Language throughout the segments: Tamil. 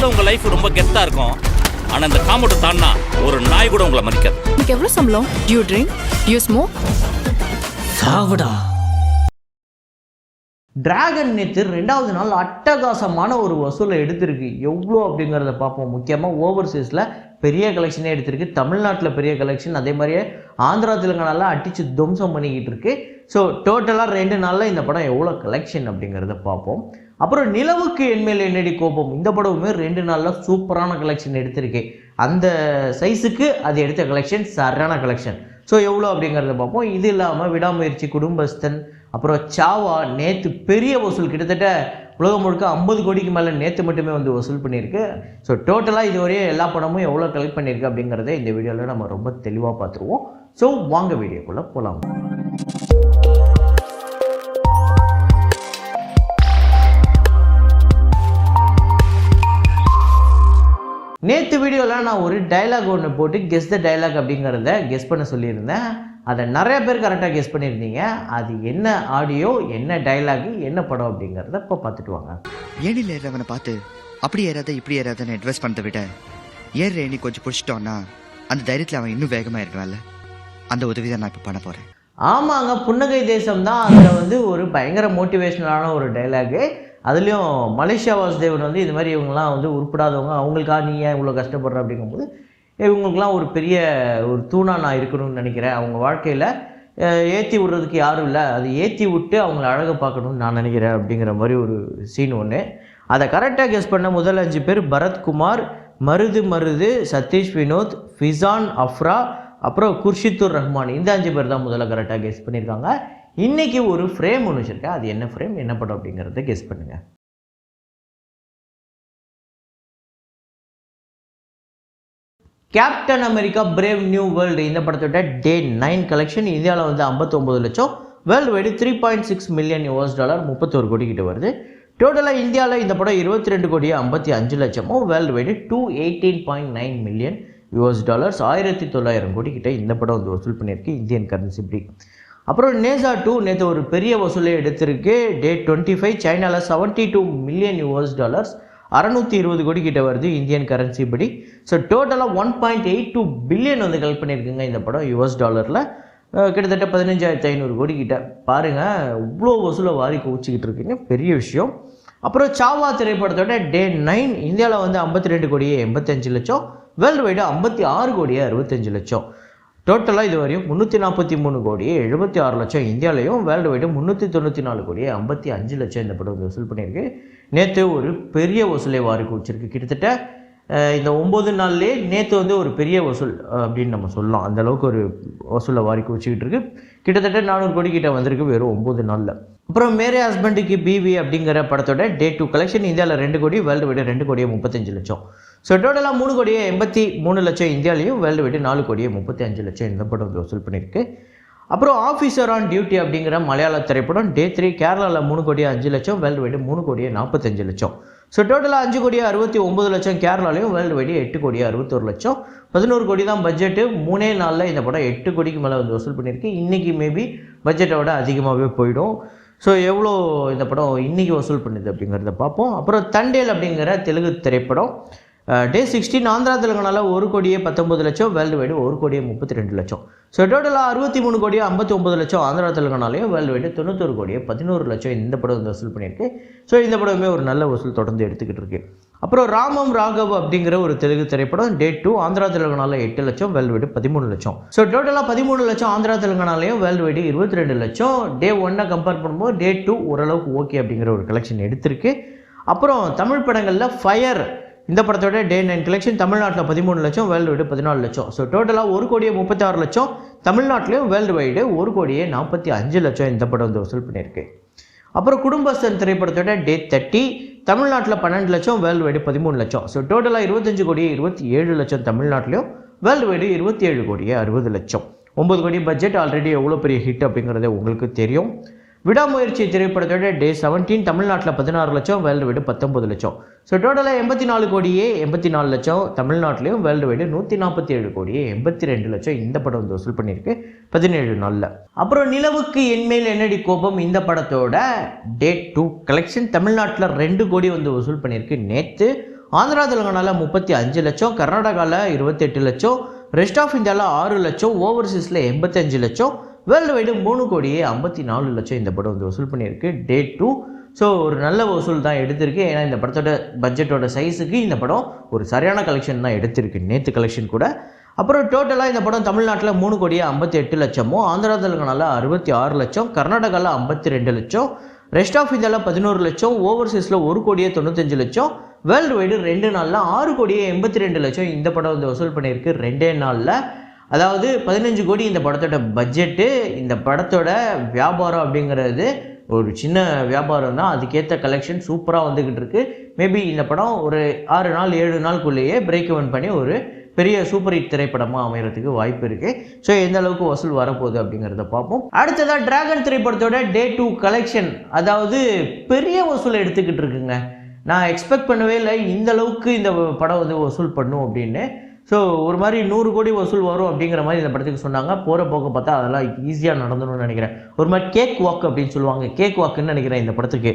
பார்த்தா உங்க லைஃப் ரொம்ப கெத்தா இருக்கும். ஆனா இந்த காம்பவுண்ட் தாண்டா ஒரு நாய் கூட உங்களை மதிக்காது. உங்களுக்கு எவ்வளவு சம்பளம்? Do you drink? Do you smoke? சாவடா. டிராகன் நேற்று 2வது நாள் அட்டகாசமான ஒரு வசூலை எடுத்திருக்கு. எவ்வளோ அப்படிங்கிறத பார்ப்போம். முக்கியமாக ஓவர்சீஸில் பெரிய கலெக்ஷனே எடுத்திருக்கு. தமிழ்நாட்டில் பெரிய கலெக்ஷன், அதே மாதிரியே ஆந்திரா தெலுங்கானாலாம் அடித்து துவம்சம் பண்ணிக்கிட்டு இருக்கு. ஸோ டோட்டலாக 2 நாளில் இந்த படம் எவ்வளோ கலெக்ஷன் அப்படிங்கிறத பார்ப்போம். அப்புறம் நிலவுக்கு என்மேல் என்னடி கோபம், இந்த படமுமே 2 நாளில் சூப்பரான கலெக்ஷன் எடுத்திருக்கு. அந்த சைஸுக்கு அது எடுத்த கலெக்ஷன் சரியான கலெக்ஷன். ஸோ எவ்வளோ அப்படிங்கிறத பார்ப்போம். இது இல்லாமல் விடாமுயற்சி, குடும்பஸ்தன், அப்புறம் சாவா நேற்று பெரிய வசூல், கிட்டத்தட்ட உலகம் முழுக்க 50 கோடிக்கு மேலே நேற்று மட்டுமே வந்து வசூல் பண்ணியிருக்கு. ஸோ டோட்டலாக இதுவரையும் எல்லா படமும் எவ்வளோ கலெக்ட் பண்ணியிருக்கு அப்படிங்கிறத இந்த வீடியோவில் நம்ம ரொம்ப தெளிவாக பார்த்துருவோம். ஸோ வாங்க வீடியோக்குள்ளே போகலாம். நேற்று வீடியோவில் நான் ஒரு டைலாக் ஒன்று போட்டு கெஸ் த டைலாக் அப்படிங்கிறத கெஸ் பண்ண சொல்லியிருந்தேன். அதை நிறைய பேர் கரெக்டாக கெஸ் பண்ணியிருந்தீங்க. அது என்ன ஆடியோ, என்ன டைலாக், என்ன படம் அப்படிங்கிறத இப்போ பார்த்துட்டு வாங்க. ஏனில் ஏறவனை பார்த்து அப்படி ஏறாத இப்படி ஏறாதன்னு அட்வைஸ் பண்ணதை விட ஏற ஏணி கொஞ்சம் பிடிச்சிட்டோன்னா அந்த தைரியத்தில் அவன் இன்னும் வேகமாக இருக்கலாம்ல. அந்த உதவி தான் நான் இப்போ பண்ண போகிறேன். ஆமாங்க, புன்னகை தேசம் தான் அதில் வந்து ஒரு பயங்கர மோட்டிவேஷ்னலான ஒரு டைலாகு. அதுலேயும் மலேசியா வாசுதேவன் வந்து இது மாதிரி இவங்கெல்லாம் வந்து உருப்படாதவங்க, அவங்களுக்காக நீ ஏன் இவ்வளோ கஷ்டப்படுற அப்படிங்கும்போது இவங்களுக்குலாம் ஒரு பெரிய ஒரு தூணாக நான் இருக்கணும்னு நினைக்கிறேன். அவங்க வாழ்க்கையில் ஏற்றி விடுறதுக்கு யாரும் இல்லை, அது ஏற்றி விட்டு அவங்கள அழகை பார்க்கணும்னு நான் நினைக்கிறேன் அப்படிங்கிற மாதிரி ஒரு சீன் ஒன்று. அதை கரெக்டாக கெஸ் பண்ண முதல் 5 பேர் பரத்குமார், மருது, சதீஷ் வினோத், ஃபிசான் அஃப்ரா, அப்புறம் குர்ஷித்துர் ரஹ்மான். இந்த 5 பேர் தான் முதல்ல கரெக்டாக கெஸ் பண்ணியிருக்காங்க. இன்றைக்கி ஒரு ஃப்ரேம் ஒன்று வச்சுருக்கேன். அது என்ன ஃப்ரேம், என்ன படம் அப்படிங்கிறத கெஸ் பண்ணுங்கள். Captain America brave new world இந்த படத்தோட டே 9 கலெக்ஷன் இந்தியாவில் வந்து 59 லட்சம், வேர்ல்டு வைடு $3.6 மில்லியன், 31 கோடி கிட்ட வருது. டோட்டலாக இந்தியாவில் இந்த படம் 22 கோடியே 55 லட்சமும், வேர்ல்டு வைடு $218.9 மில்லியன், 1900 கோடி கிட்ட இந்த படம் வந்து வசூல் பண்ணியிருக்கு இந்தியன் கரன்சி இப்படி. அப்புறம் நேசா 2 நேற்று ஒரு பெரிய வசூலை எடுத்திருக்கு. டே 25 சைனாவில் $72 மில்லியன், 620 கோடி கிட்ட வருது இந்தியன் கரன்சி படி. ஸோ டோட்டலாக 1.82 பில்லியன் வந்து கலெக்ட் பண்ணியிருக்குங்க இந்த படம் US டாலரில். கிட்டத்தட்ட 15,500 கோடி கிட்ட. பாருங்கள், இவ்வளோ வசூலை வாரி குவிச்சிக்கிட்டு இருக்குங்க, பெரிய விஷயம். அப்புறம் சாவா திரைப்படத்தோட டே 9 இந்தியாவில் வந்து 52 கோடியே 85 லட்சம், வேர்ல்டு வைடு 56 கோடியே 65 லட்சம். டோட்டலாக இது வரையும் 343 கோடியே 76 லட்சம் இந்தியாவிலையும், வேர்ல்டு வைடு 394 கோடியே 55 லட்சம் இந்த படம் வந்து வசூல் பண்ணியிருக்கு. நேற்று ஒரு பெரிய வசூலை வாரி குவிச்சிருக்கு. கிட்டத்தட்ட இந்த 9 நாள்லேயே நேற்று வந்து ஒரு பெரிய வசூல் அப்படின்னு நம்ம சொல்லலாம். அந்தளவுக்கு ஒரு வசூலை வாரி குவிச்சிக்கிட்டு இருக்கு. கிட்டத்தட்ட 400 கோடி கிட்ட வந்திருக்கு வெறும் 9 நாளில். அப்புறம் மேரே ஹஸ்பண்டுக்கு பிவி அப்படிங்கிற படத்தோட டே 2 கலெக்ஷன் இந்தியாவில் 2 கோடி, வேர்ல்டு வைடு 2 கோடியே 35 லட்சம். ஸோ டோட்டலாக 3 கோடியே 83 லட்சம் இந்தியாவிலையும், வேர்ல்டு வைடு 4 கோடியே 35 லட்சம் இந்த படம் வந்து வசூல் பண்ணியிருக்கு. அப்புறம் ஆஃபீஸர் ஆன் டியூட்டி அப்படிங்கிற மலையாள திரைப்படம் டே 3 கேரளாவில் 3 கோடியே 5 லட்சம், வேர்ல்டு வைடு 3 கோடியே 45 லட்சம். ஸோ டோட்டலாக 5 கோடியே 69 லட்சம் கேரளாலையும், வேர்ல்டு வைடு 8 கோடியே 61 லட்சம். 11 கோடி தான் பட்ஜெட்டு. 3 நாளில் இந்த படம் 8 கோடிக்கு மேலே வந்து வசூல் பண்ணியிருக்கு. இன்றைக்கி மேபி பட்ஜெட்டை விட அதிகமாகவே போயிடும். ஸோ எவ்வளோ இந்த படம் இன்றைக்கி வசூல் பண்ணுது அப்படிங்கிறத பார்ப்போம். அப்புறம் தண்டேல் அப்படிங்கிற தெலுங்கு திரைப்படம் டே 16 ஆந்திரா தெலுங்கானாவில் 1 கோடியே 19 லட்சம், வேர்ல்டு வைடு 1 கோடியே 32 லட்சம். ஸோ டோட்டலாக 63 கோடியே 59 லட்சம் ஆந்திரா தெலுங்கானாலையும், வேர்ல்டு வைடு 91 கோடியே 11 லட்சம் இந்த படம் வந்து வசூல் பண்ணியிருக்கு. ஸோ இந்த படமே ஒரு நல்ல வசூல் தொடர்ந்து எடுத்துக்கிட்டு இருக்கு. அப்புறம் ராமம் ராகவ் அப்படிங்கிற ஒரு தெலுங்கு திரைப்படம் டே 2 ஆந்திரா தெலுங்கானாவில் 8 லட்சம், வேர்ல்டு வைடு 13 லட்சம். ஸோ டோட்டலாக 13 லட்சம் ஆந்திரா தெலுங்கானாலையும், வேர்ல்டு வைடு 22 லட்சம். டே 1 கம்பேர் பண்ணும்போது டே 2 ஓரளவுக்கு ஓகே அப்படிங்கிற ஒரு கலெக்ஷன் எடுத்திருக்கு. அப்புறம் தமிழ் படங்களில் ஃபயர் இந்த படத்தோட டே 9 கலெக்ஷன் தமிழ்நாட்டில் 13 லட்சம், வேர்ல்டு வைடு 14 லட்சம். ஸோ டோட்டலாக 1 கோடியே 36 லட்சம் தமிழ்நாட்டிலையும், வேர்ல்டு வைடு 1 கோடியே 45 லட்சம் இந்த படம் வந்து வசூல் பண்ணியிருக்கு. அப்புறம் குடும்பஸ்தன் திரைப்படத்தோட டே 30 தமிழ்நாட்டில் 12 லட்சம், வேர்ல்டு வைடு 13 லட்சம். ஸோ டோட்டலாக 25 கோடியே 27 லட்சம் தமிழ்நாட்டிலையும், வேர்ல்டு வைடு 27 கோடியே 60 லட்சம். 9 கோடி பட்ஜெட் ஆல்ரெடி எவ்வளோ பெரிய ஹிட் அப்படிங்கிறத உங்களுக்கு தெரியும். விடாமுயற்சி திரைப்படத்தோட டே 17 தமிழ்நாட்டில் 16 லட்சம், வேர்ல்டு வைடு 19 லட்சம். ஸோ டோட்டலாக 84 கோடியே 84 லட்சம் தமிழ்நாட்டிலையும், வேர்ல்டு வைடு 147 கோடியே 82 லட்சம் இந்த படம் வந்து வசூல் பண்ணியிருக்கு 17 நாளில். அப்புறம் நிலவுக்கு என்மேல் என்னடி கோபம் இந்த படத்தோட டே 2 கலெக்ஷன் தமிழ்நாட்டில் 2 கோடி வந்து வசூல் பண்ணியிருக்கு நேற்று. ஆந்திரா தெலுங்கானாவில் 35 லட்சம், கர்நாடகாவில் 28 லட்சம், ரெஸ்ட் ஆஃப் இந்தியாவில் 6 லட்சம், ஓவர்சீஸில் 85 லட்சம், வேர்ல்டு வைடு 3,54 லட்சம் இந்த படம் வந்து வசூல் பண்ணியிருக்கு டே 2. ஸோ ஒரு நல்ல வசூல் தான் எடுத்திருக்கு. ஏன்னா இந்த படத்தோட பட்ஜெட்டோட சைஸுக்கு இந்த படம் ஒரு சரியான கலெக்ஷன் தான் எடுத்திருக்கு, நேற்று கலெக்ஷன் கூட. அப்புறம் டோட்டலாக இந்த படம் தமிழ்நாட்டில் 3,58 லட்சமும், ஆந்திரா தெலுங்கானாவில் 66 லட்சம், கர்நாடகாவில் 52 லட்சம், ரெஸ்ட் ஆஃப் இந்தியாவில் 11 லட்சம், ஓவர்சீஸில் 1,95 லட்சம், வேர்ல்டு வைடு 2 நாளில் 6,82 லட்சம் இந்த படம் வந்து வசூல் பண்ணியிருக்கு 2 நாளில். அதாவது 15 கோடி இந்த படத்தோட பட்ஜெட்டு. இந்த படத்தோட வியாபாரம் அப்படிங்கிறது ஒரு சின்ன வியாபாரம் தான், அதுக்கேற்ற கலெக்ஷன் சூப்பராக வந்துக்கிட்டு இருக்கு. மேபி இந்த படம் ஒரு 6 நாள் 7 நாளுக்குள்ளேயே பிரேக் இவன் பண்ணி ஒரு பெரிய சூப்பர் ஹிட் திரைப்படமாக அமைகிறதுக்கு வாய்ப்பு இருக்குது. ஸோ எந்த அளவுக்கு வசூல் வரப்போகுது அப்படிங்கிறத பார்ப்போம். அடுத்ததாக டிராகன் திரைப்படத்தோட டே 2 கலெக்ஷன், அதாவது பெரிய வசூல் எடுத்துக்கிட்டு இருக்குங்க. நான் எக்ஸ்பெக்ட் பண்ணவே இல்லை இந்த அளவுக்கு இந்த படம் வந்து வசூல் பண்ணும் அப்படின்னு. ஸோ ஒரு மாதிரி 100 கோடி வசூல் வரும் அப்படிங்கிற மாதிரி இந்த படத்துக்கு சொன்னாங்க. போகிற போக்க பார்த்தா அதெல்லாம் ஈஸியாக நடந்துணும்னு நினைக்கிறேன். ஒரு மாதிரி கேக் வாக் அப்படின்னு சொல்லுவாங்க, கேக் வாக்குன்னு நினைக்கிறேன் இந்த படத்துக்கு.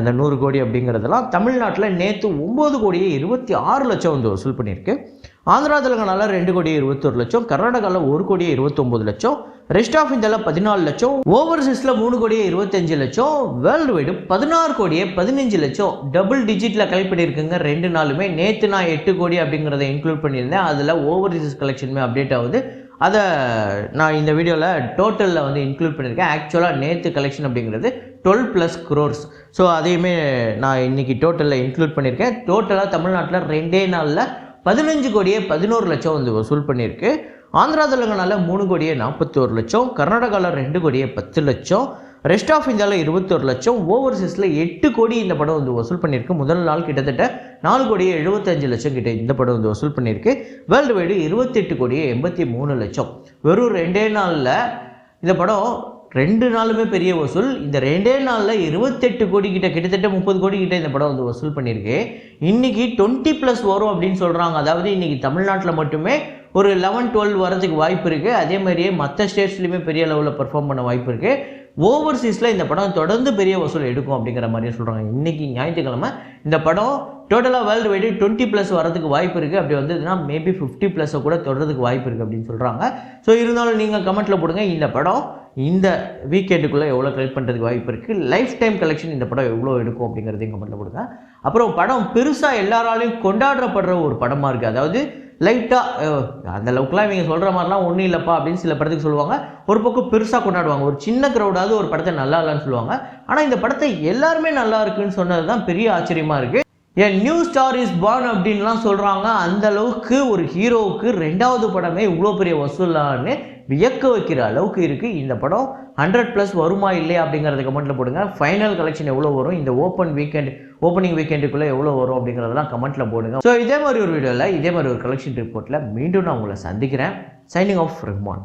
அந்த 100 கோடி அப்படிங்கிறதெல்லாம் தமிழ்நாட்டில் நேற்று 9,26 லட்சம் வந்து வசூல் பண்ணியிருக்கு. ஆந்திரா தெலுங்கானாவில் 2,21 லட்சம், கர்நாடகாவில் 1,29 லட்சம், ரெஸ்ட் ஆஃப் இந்தியாவில் 14 லட்சம், ஓவர்சீஸில் 3,25 லட்சம், வேர்ல்டு வைடு 16,15 லட்சம் டபுள் டிஜிட்டில் கலெக்ட் பண்ணியிருக்குங்க 2 நாளுமே. நேற்று நான் 8 கோடி அப்படிங்கிறத இன்க்ளூட் பண்ணியிருந்தேன். அதில் ஓவர்சீஸ் கலெக்ஷனுமே அப்டேட் ஆகுது. அதை நான் இந்த வீடியோவில் டோட்டலில் வந்து இன்க்ளூட் பண்ணியிருக்கேன். ஆக்சுவலாக நேற்று கலெக்ஷன் அப்படிங்கிறது 12+ crores. ஸோ அதையுமே நான் இன்றைக்கி டோட்டலில் இன்க்ளூட் பண்ணியிருக்கேன். டோட்டலாக தமிழ்நாட்டில் 2 நாளில் 15,11 லட்சம் வந்து வசூல் பண்ணியிருக்கு. ஆந்திரா தெலுங்கானாவில் 3,41 லட்சம், கர்நாடகாவில் 2,10 லட்சம், ரெஸ்ட் ஆஃப் இந்தியாவில் 21 லட்சம், ஓவர்சீஸில் 8 கோடி இந்த படம் வந்து வசூல் பண்ணியிருக்கு. முதல் நாள் கிட்டத்தட்ட 4,75 லட்சம் கிட்ட இந்த படம் வந்து வசூல் பண்ணியிருக்கு. வேர்ல்டு வைடு 28,83 லட்சம். வெறும் 2 நாளில் இந்த படம் 2 நாளுமே பெரிய வசூல். இந்த 2 நாளில் 28 கோடி கிட்ட, கிட்டத்தட்ட 30 கோடி கிட்ட இந்த படம் வந்து வசூல் பண்ணியிருக்கு. இன்றைக்கி 20+ வரும் அப்படின்னு சொல்கிறாங்க. அதாவது இன்றைக்கி தமிழ்நாட்டில் மட்டுமே ஒரு 11-12 வரதுக்கு வாய்ப்பு இருக்குது. அதே மாதிரியே மற்ற ஸ்டேட்ஸ்லையுமே பெரிய லெவலில் பெர்ஃபார்ம் பண்ண வாய்ப்பு இருக்குது. ஓவர்சீஸில் இந்த படம் தொடர்ந்து பெரிய வசூல் எடுக்கும் அப்படிங்கிற மாதிரியே சொல்கிறாங்க. இன்றைக்கி ஞாயிற்றுக்கிழமை இந்த படம் டோட்டலாக வேர்ல்டு வைடு 20+ வரதுக்கு வாய்ப்பு இருக்குது. அப்படி வந்ததுன்னா மேபி 50+ கூட தொடர்றதுக்கு வாய்ப்பு இருக்குது அப்படின்னு சொல்கிறாங்க. ஸோ இருந்தாலும் நீங்கள் கமெண்ட்டில் போடுங்க, இந்த படம் இந்த வீக்கெண்டுக்குள்ளே எவ்வளோ கலெக்ட் பண்ணுறதுக்கு வாய்ப்பு இருக்குது, லைஃப் டைம் கலெக்ஷன் இந்த படம் எவ்வளோ எடுக்கும் அப்படிங்கிறதையும் கமெண்ட்டில் போடுங்க. அப்புறம் படம் பெருசாக எல்லாராலையும் கொண்டாடப்படுற ஒரு படமாக இருக்குது. அதாவது லைட்டாக அந்த அளவுக்குலாம் இவங்க சொல்கிற மாதிரிலாம் ஒன்றும் இல்லைப்பா அப்படின்னு சில படத்துக்கு சொல்லுவாங்க. ஒரு பக்கம் பெருசாக கொண்டாடுவாங்க, ஒரு சின்ன க்ரௌடாவது ஒரு படத்தை நல்லா இல்லைன்னு சொல்லுவாங்க. ஆனால் இந்த படத்தை எல்லாருமே நல்லா இருக்குன்னு சொன்னது தான் பெரிய ஆச்சரியமாக இருக்குது. என் நியூ ஸ்டார் இஸ் பார்ன் அப்படின்லாம் சொல்கிறாங்க. அந்த அளவுக்கு ஒரு ஹீரோவுக்கு 2வது படமே இவ்வளோ பெரிய வசூலான்னு வியக்க வைக்கிற அளவுக்கு இருக்குது. இந்த படம் 100+ வருமா இல்லையா அப்படிங்கிறத கமெண்ட்டில் போடுங்க. ஃபைனல் கலெக்ஷன் எவ்வளோ வரும், இந்த ஓப்பனிங் வீக்கெண்டுக்குள்ளே எவ்வளோ வரும் அப்படிங்கிறதெல்லாம் கமெண்ட்டில் போடுங்க. ஸோ இதே மாதிரி ஒரு வீடியோவில் இதே மாதிரி ஒரு கலெக்ஷன் ரிப்போர்ட்டில் மீண்டும் நான் உங்களை சந்திக்கிறேன். Signing off Rahman.